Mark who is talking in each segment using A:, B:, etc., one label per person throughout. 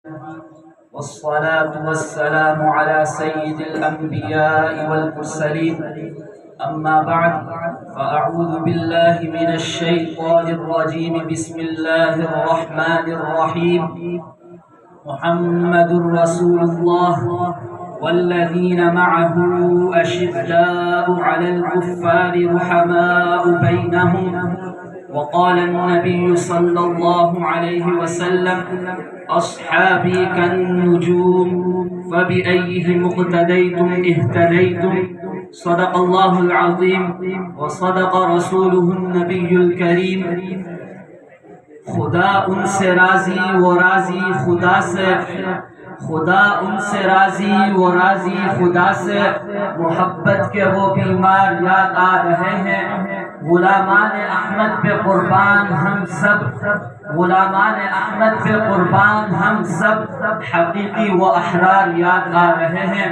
A: والصلاة والسلام على سيد الأنبياء والمرسلين. أما بعد، فأعوذ بالله من الشيطان الرجيم. بسم الله الرحمن الرحيم. محمد رسول الله والذين معه أشداء على الكفار رحماء بينهم. وقال النبي صلى الله عليه وسلم: أصحابي كالنجوم فبأيهم اقتديتم اهتديتم. صدق الله العظيم وصدق رسوله النبي الكريم. خدا ان سے راضی و راضی خدا سے، خدا ان سے راضی و راضی خدا سے، محبت کے وہ بیمار یاد آ رہے ہیں. غلامان احمد پہ قربان ہم سب، غلامان احمد پہ قربان ہم سب، حقیقی و احرار یاد آ رہے ہیں.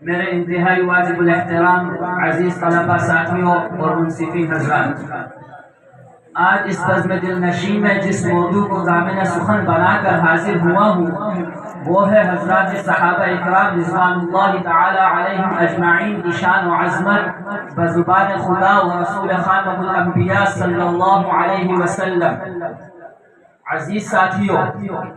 A: میرے انتہائی واجب الاحترام عزیز طلبہ ساتھیوں اور منصفین حضرات، آج اس بزم دل نشین میں جس موضوع کو ضامن سخن بنا کر حاضر ہوا ہوں وہ ہے حضرات صحابہ اکرام رضوان اللہ تعالی علیہم اجمعین کی شان و عظمت بزبان خدا و رسول خاتم الانبیاء صلی اللہ علیہ وسلم. عزیز ساتھیوں،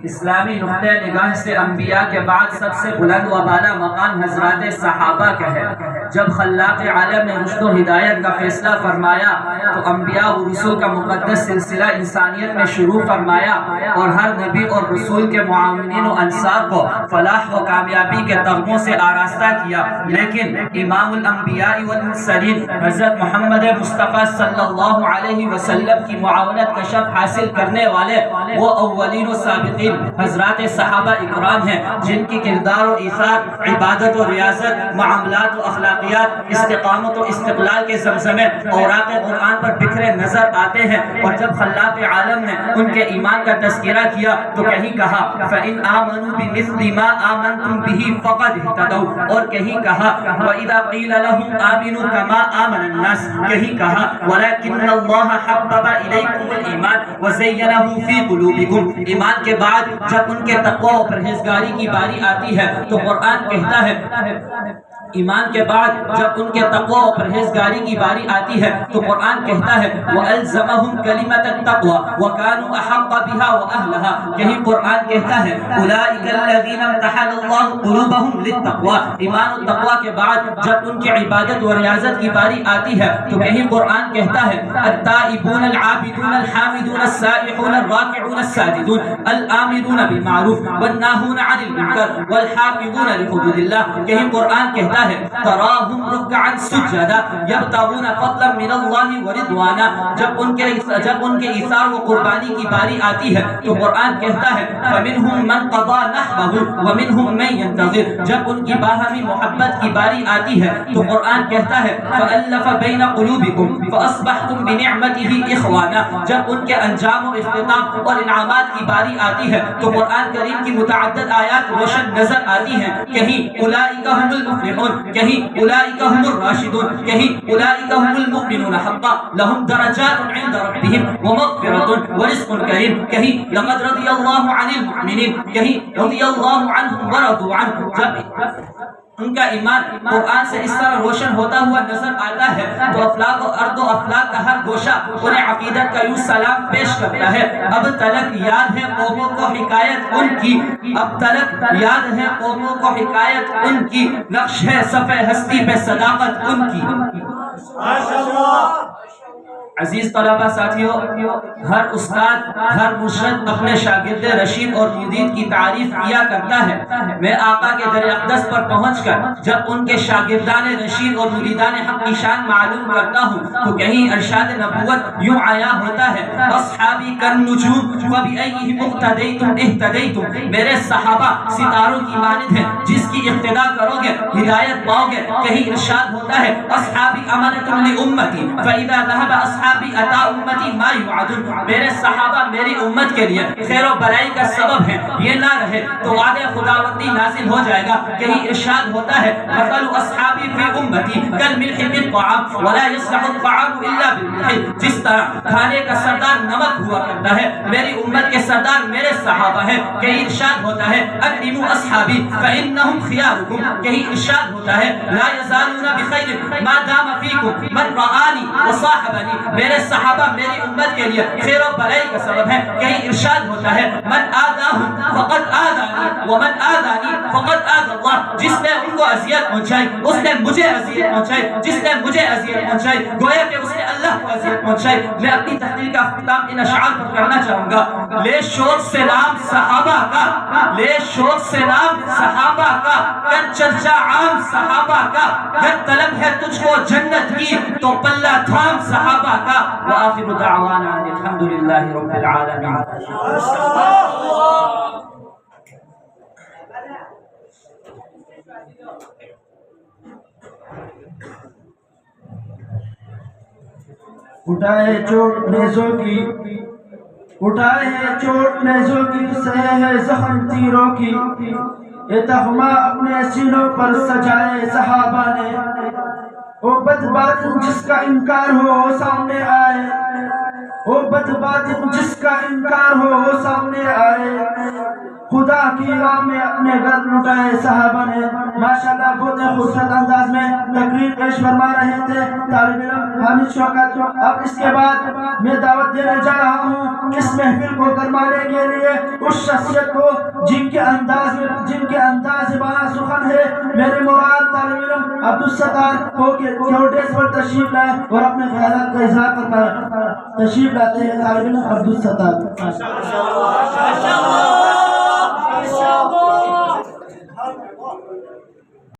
A: اسلامی نقطہ نگاہ سے انبیاء کے بعد سب سے بلند و بالا مقام حضرات صحابہ کا ہے. جب خلاق عالم نے رشد و ہدایت کا فیصلہ فرمایا تو انبیاء و رسول کا مقدس سلسلہ انسانیت میں شروع فرمایا اور ہر نبی اور رسول کے معاونین و انصار کو فلاح و کامیابی کے تغموں سے آراستہ کیا. لیکن امام الانبیاء والمرسلین حضرت محمد مصطفیٰ صلی اللہ علیہ وسلم کی معاونت کا شرف حاصل کرنے والے وہ اولین و سابقین حضرات صحابہ اکرام ہیں جن کی کردار و ایثار، عبادت و ریاضت، معاملات و اخلاقیات، استقامت و استقلال کے زمزمے اوراق قرآن پر بکھرے نظر آتے ہیں. اور جب خلاق عالم نے ان کے ایمان کا تذکرہ کیا تو کہیں کہا فَإِنْ آمَنُوا بِمِثْلِ مَا آمَنْتُمْ بِهِ فَقَدْ اهْتَدَوْا، اور کہیں کہا وَإِذَا قِيلَ لَهُمْ آمِنُوا كَمَا آمَنَ النَّاسُ، کہیں کہا وَلَكِنَّ اللَّهَ حَبَّبَ إِلَيْكُمُ الْإِيمَانَ وَزَيَّنَهُ فِي قلوبکم. ایمان کے بعد جب ان کے تقوی و پرہیزگاری کی باری آتی ہے تو قرآن کہتا ہے، ایمان کے بعد جب ان کے تقوی و پرہیزگاری کی باری آتی ہے تو قرآن کہتا ہے وَأَلْزَمَهُمْ كَلِمَةَ التَّقْوَى وَكَانُوا أَحَقَّ بِهَا وَأَهْلَهَا. کہیں قرآن کہتا ہے أُولَئِكَ الَّذِينَ امْتَحَنَ اللَّهُ قُلُوبَهُمْ لِلتَّقْوَى. ایمان و تقوی کے بعد جب ان کی عبادت و ریاضت کی باری آتی ہے تو کہیں قرآن کہتا ہے التائبون العابدون الحامدون السائحون الراكعون الساجدون الآمرون بالمعروف والناهون عن المنکر والحافظون لحدود اللہ. کہیں قرآن کہتا ہے تراہم رکعا سجدا یبتغون فضلا من اللہ ورضوانا. جب ان کے ایثار و قربانی کی باری آتی ہے تو قرآن کہتا ہے فمنہم من قضى نحبه ومنہم من ينتظر. جب ان کی باہمی محبت کی باری آتی ہے تو قرآن کہتا ہے فألف بین قلوبکم فاصبحتم بنعمته اخوانا. جب ان کے انجام و اختتام اور انعامات کی باری آتی ہے تو قرآن کریم کی متعدد آیات روشن نظر آتی ہیں. کہیں اولئک هم المفلحون، کہیں اولئک هم الراشدون، کہیں اولئک هم المؤمنون حقا لهم درجات عند ربهم ومغفرۃ ورزق کریم. کہیں لقد رضی اللہ عن المؤمنین، کہیں رضی اللہ عنهم ورضوا عنه. جب ان کا ایمان قرآن سے اس طرح روشن ہوتا ہوا نظر آتا ہے تو افلاک و ارض و افلاک کا ہر گوشہ انہیں عقیدت کا یوں سلام پیش کرتا ہے. اب تلک یاد ہے قوموں کو حکایت ان کی، اب تلک یاد ہے قوموں کو حکایت ان کی، نقش ہے صفحہ ہستی پہ صداقت ان کی. عزیز طلبہ ساتھیوں، ہر استاد، ہر مرشد اپنے شاگرد رشید اور مدید کی تعریف کیا کرتا ہے. میں آقا کے در اقدس پر پہنچ کر جب ان کے شاگردان رشید اور مریدان حق کی شان معلوم کرتا ہوں تو کہیں ارشاد نبوت یوں آیا ہوتا ہے اصحابی کالنجوم فبأیہم اقتدیتم اہتدیتم. میرے صحابہ ستاروں کی مانند ہیں، جس کی اقتدا کرو گے ہدایت پاؤ گے. کہیں ارشاد ہوتا ہے اصحابی امانۃ لامتی فاذا ذهب اصحابی اصحابی عطا امتی ما یوعدون، میرے صحابہ میری امت کے لیے خیر و بلائی کا سبب ہے، یہ نہ رہے تو وعدے خداوندی نازل ہو جائے گا۔ کہیں ارشاد ہوتا ہے مثل اصحابی فی امتی کالملح فی الطعام ولا یصلح الطعام الا بالملح، جس طرح کھانے کا سردار نمک ہوا کرتا ہے میری امت کے سردار میرے صحابہ ہیں۔ کہیں ارشاد ہوتا ہے اکرموا اصحابی فانہم خیارکم، کہیں ارشاد ہوتا ہے لا یزالون بخیر ما دام فیکم من رآنی وصاحبنی، میرے صحابہ میری امت کے لیے خیر و بلائی کا سبب ہے۔ کہیں ارشاد ہوتا ہے من آذاہم فقد آذانی ومن آذانی فقد آذى اللہ، جس نے ان کو اذیت پہنچائی اس نے مجھے اذیت پہنچائی، جس نے مجھے اذیت پہنچائی گویا کہ اس نے اللہ کو اذیت پہنچائی۔ میں اپنی تحریر کا اختتام ان اشعار پر کرنا چاہوں گا۔ لے شوق سے نام صحابہ کا، لے شوق سے نام صحابہ کا، کر چرچا عام صحابہ کا، اگر طلب ہے تجھ کو جنت کی تو پلہ تھام صحابہ کا۔ وآخر دعوانا الحمدللہ رب العالمین۔
B: اٹھائے چوٹ نیزوں کی، اٹھائے چوٹ نیزوں کی، سہے ہے زخم تیروں کی، یہ تہمہ اپنے سینوں پر سجائے صحابہ نے۔ وہ بد باطن جس کا انکار ہو سامنے آئے، وہ بد باطن جس کا انکار ہو سامنے آئے، خدا کی راہ میں اپنے گھر لٹائے صحابہ نے۔ ماشاءاللہ بہت خوبصورت انداز میں تقریر پیش فرما رہے تھے طالب علم حامد شوکت۔ اب اس کے بعد میں دعوت دینے جا رہا ہوں اس محفل کو گرمانے کے لیے اس شخصیت کو جن کے انداز بالا سخن ہے میرے مراد طالب علم عبدالستار کو کہ ڈیس پر تشریف لائے اور اپنے خیالات کا اظہار کرنا تشریف لاتے ہیں طالب علم عبدالستار۔